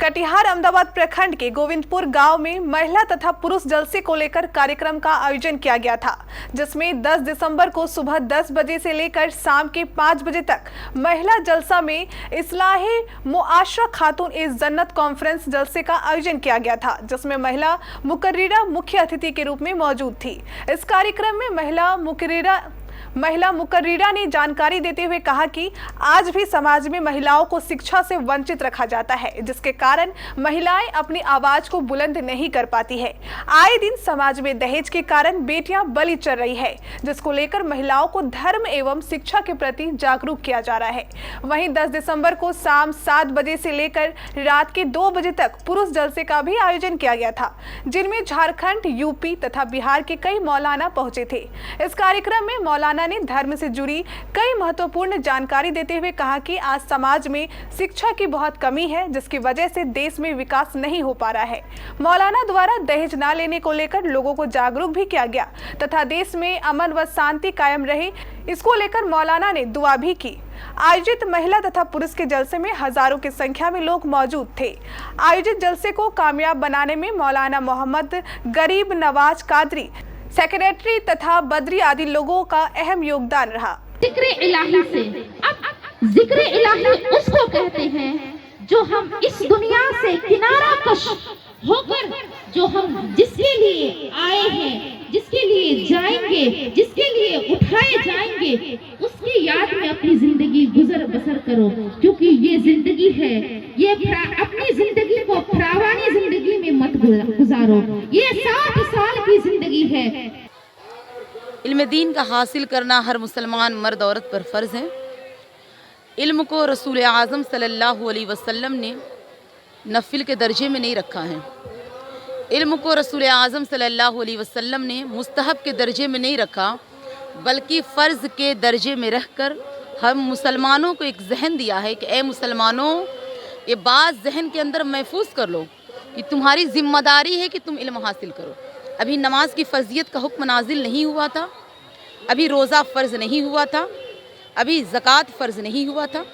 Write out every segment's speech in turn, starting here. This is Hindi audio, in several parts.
कटिहार अहमदाबाद प्रखंड के गोविंदपुर गांव में महिला तथा पुरुष जलसे को लेकर कार्यक्रम का आयोजन किया गया था, जिसमें 10 दिसंबर को सुबह 10 बजे से लेकर शाम के 5 बजे तक महिला जलसा में इस्लाहे मुआशरा खातून इस जन्नत कॉन्फ्रेंस जलसे का आयोजन किया गया था, जिसमें महिला मुकर्रिरा मुख्य अतिथि के रूप में मौजूद थी। इस कार्यक्रम में महिला मुकर्रिरा ने जानकारी देते हुए कहा कि आज भी समाज में महिलाओं को शिक्षा से वंचित रखा जाता है, जिसके कारण महिलाएं अपनी आवाज को बुलंद नहीं कर पाती है। आए दिन समाज में दहेज के कारण बेटियां बलि चढ़ रही है, जिसको लेकर महिलाओं को धर्म एवं शिक्षा के प्रति जागरूक किया जा रहा है। वहीं 10 दिसंबर को शाम 7 बजे से लेकर रात के 2 बजे तक पुरुष जलसे का भी आयोजन किया गया था, जिनमें झारखंड, यूपी तथा बिहार के कई मौलाना पहुंचे थे। इस कार्यक्रम में मौलाना ने धर्म से जुड़ी कई महत्वपूर्ण जानकारी देते हुए कहा कि आज समाज में शिक्षा की बहुत कमी है, जिसकी वजह से देश में विकास नहीं हो पा रहा है। मौलाना द्वारा दहेज न लेने को लेकर लोगों को जागरूक भी किया गया तथा देश में अमन व शांति कायम रहे, इसको लेकर मौलाना ने दुआ भी की। आयोजित महिला तथा पुरुष के जलसे में हजारों की संख्या में लोग मौजूद थे। आयोजित जलसे को कामयाब बनाने में मौलाना मोहम्मद गरीब नवाज कादरी, सेक्रेटरी तथा बद्री आदि लोगों का अहम योगदान रहा। जिक्र इलाही से, अब जिक्र इलाही उसको कहते हैं जो हम इस दुनिया से किनारा कश होकर, जो हम जिसके लिए आए हैं, जिसके लिए जाएंगे, जिसके लिए उठाए जाएंगे, उसकी याद में अपनी जिंदगी गुजर बसर करो, क्योंकि ये जिंदगी है, ये अपनी जिंदगी को फरावानी जिंदगी में मत गुजारो। ये 60 साल की जिंदगी है। इल्म दीन का हासिल करना हर मुसलमान मर्द औरत पर फ़र्ज़ है। इल्म को रसूल आज़म सल्लल्लाहु अलैहि वसल्लम ने नफिल के दर्जे में नहीं रखा है। इल्म को रसूल आज़म सल्लल्लाहु अलैहि वसल्लम ने मुस्तहब के दर्जे में नहीं रखा, बल्कि फ़र्ज़ के दर्जे में रहकर हम मुसलमानों को एक जहन दिया है कि ए मुसलमानों, ये बात जहन के अंदर महफूज कर लो कि तुम्हारी ज़िम्मेदारी है कि तुम इल्म हासिल करो। अभी नमाज की फ़र्ज़ियत का हुक्म नाजिल नहीं हुआ था, अभी रोज़ा फ़र्ज़ नहीं हुआ था, अभी ज़कात फ़र्ज़ नहीं हुआ था,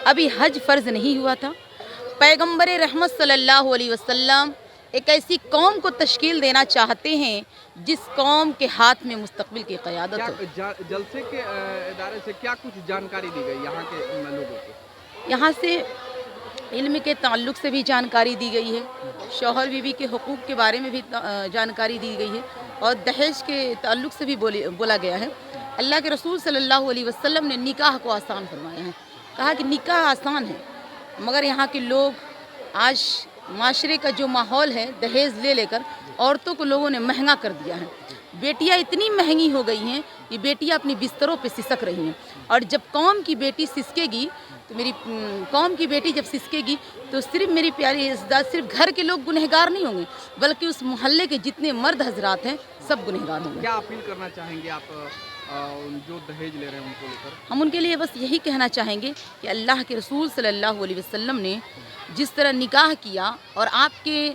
अभी हज फ़र्ज़ नहीं हुआ था। पैगम्बर रहमत सल्लल्लाहु अलैहि वसल्लम एक ऐसी कौम को तश्कील देना चाहते हैं जिस कौम के हाथ में मुस्तक़बिल की क़यादत हो। जलसे के इदारे से क्या कुछ जानकारी दी गई यहाँ के लोगों को? यहाँ से इल्म के ताल्लुक़ से भी जानकारी दी गई है, शौहर बीवी के हुकूक़ के बारे में भी जानकारी दी गई है, और दहेज के ताल्लुक़ से भी बोला गया है। अल्लाह के रसूल सल्लल्लाहु अलैहि वसल्लम ने निकाह को आसान फरमाया है, कहा कि निकाह आसान है, मगर यहाँ के लोग आज माशरे का जो माहौल है, दहेज ले लेकर औरतों को लोगों ने महंगा कर दिया है। बेटियाँ इतनी महंगी हो गई हैं कि बेटियाँ अपनी बिस्तरों पे सिसक रही हैं, और जब कौम की बेटी सिसकेगी तो मेरी कौम की बेटी जब सिसकेगी तो सिर्फ मेरी प्यारी इज़्ज़त, सिर्फ घर के लोग गुनहगार नहीं होंगे, बल्कि उस मोहल्ले के जितने मर्द हजरात हैं सब गुनहगार होंगे। क्या अपील करना चाहेंगे आप जो दहेज ले रहे हैं उनको लेकर? हम उनके लिए बस यही कहना चाहेंगे कि अल्लाह के रसूल सल्लल्लाहु अलैहि वसल्लम ने जिस तरह निकाह किया और आपके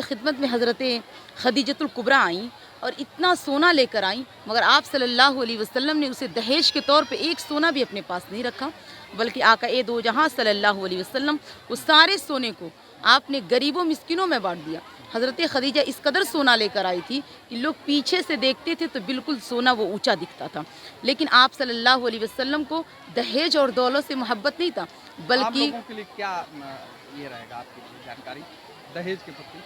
खिदमत में हज़रत खदीजतुल कुबरा आई और इतना सोना लेकर आई, मगर आप सल्लल्लाहु अलैहि वसल्लम ने उसे दहेज के तौर पे एक सोना भी अपने पास नहीं रखा, बल्कि आका ए दो जहाँ सल्लल्लाहु अलैहि वसल्लम उस सारे सोने को आपने गरीबों मिस्किनों में बांट दिया। हज़रत खदीजा इस कदर सोना लेकर आई थी कि लोग पीछे से देखते थे तो बिल्कुल सोना वो ऊंचा दिखता था, लेकिन आप सल्लल्लाहु अलैहि वसल्लम को दहेज और दौलत से मोहब्बत नहीं था, बल्कि लोगों के लिए क्या ये रहेगा आपकी जानकारी दहेज के प्रति?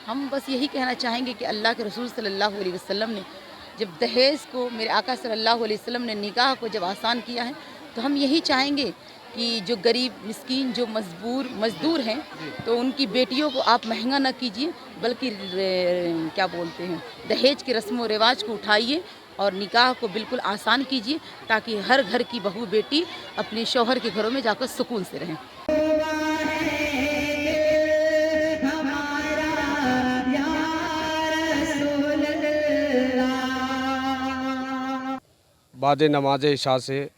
हम बस यही कहना चाहेंगे कि अल्लाह के रसूल सल्लल्लाहु अलैहि वसल्लम ने जब दहेज को, मेरे आका सल्लल्लाहु अलैहि वसल्लम ने निकाह को जब आसान किया है, तो हम यही चाहेंगे कि जो गरीब मिस्कीन, जो मजदूर हैं, तो उनकी बेटियों को आप महंगा ना कीजिए, बल्कि क्या बोलते हैं, दहेज के रस्म व रिवाज को उठाइए और निकाह को बिल्कुल आसान कीजिए, ताकि हर घर की बहू बेटी अपने शौहर के घरों में जाकर सुकून से रहें। बाद नमाज इशा से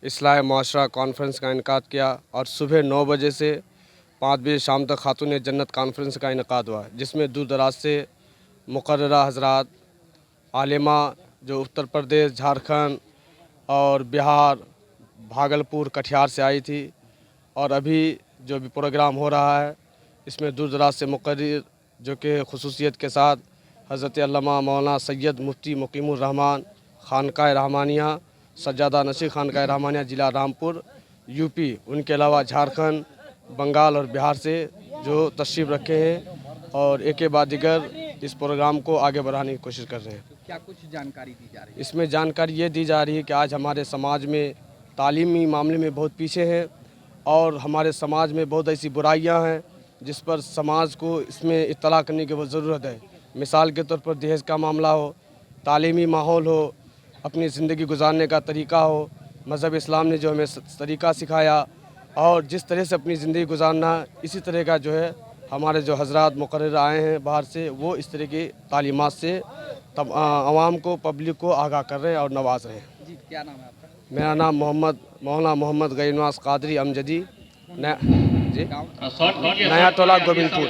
इस्लाह मुआशरा कॉन्फ्रेंस का इनकाद किया, और सुबह 9 बजे से 5 बजे शाम तक खातून जन्नत कॉन्फ्रेंस का इनकाद हुआ, जिसमें दूर दराज से मुकर्ररा हजरात, आलिमा जो उत्तर प्रदेश, झारखंड और बिहार, भागलपुर, कटिहार से आई थी, और अभी जो भी प्रोग्राम हो रहा है इसमें दूर दराज से मुक़र्रिर जो कि खुसूसियत के साथ हज़रत अल्लामा मौलाना सैयद मुफ्ती मुकीमुर रहमान खानकाह रहमानिया सज्जादा नशीर खानकाह रहमानिया ज़िला रामपुर यूपी, उनके अलावा झारखंड, बंगाल और बिहार से जो तशरीफ़ रखे हैं और एक के बाद दिगर इस प्रोग्राम को आगे बढ़ाने की कोशिश कर रहे हैं। तो क्या कुछ जानकारी दी जा रही है? इसमें जानकारी ये दी जा रही है कि आज हमारे समाज में तालीमी मामले में बहुत पीछे हैं और हमारे समाज में बहुत ऐसी बुराइयां हैं जिस पर समाज को इसमें इत्तला करने की बहुत ज़रूरत है। मिसाल के तौर पर दहेज का मामला हो, तालीमी माहौल हो, अपनी ज़िंदगी गुजारने का तरीका हो, मज़हब इस्लाम ने जो हमें तरीका सिखाया और जिस तरह से अपनी ज़िंदगी गुजारना इसी तरह का जो है हमारे जो हजरात मुक़र्रिर आए हैं बाहर से वो इस तरह की तालीमात से तब आवाम को पब्लिक को आगाह कर रहे हैं और नवाज रहे हैं। जी, क्या नाम है आपका? मेरा नाम मौलाना मोहम्मद गैरनवाज कादरी अमजदी, नया टोला गोविंदपुर।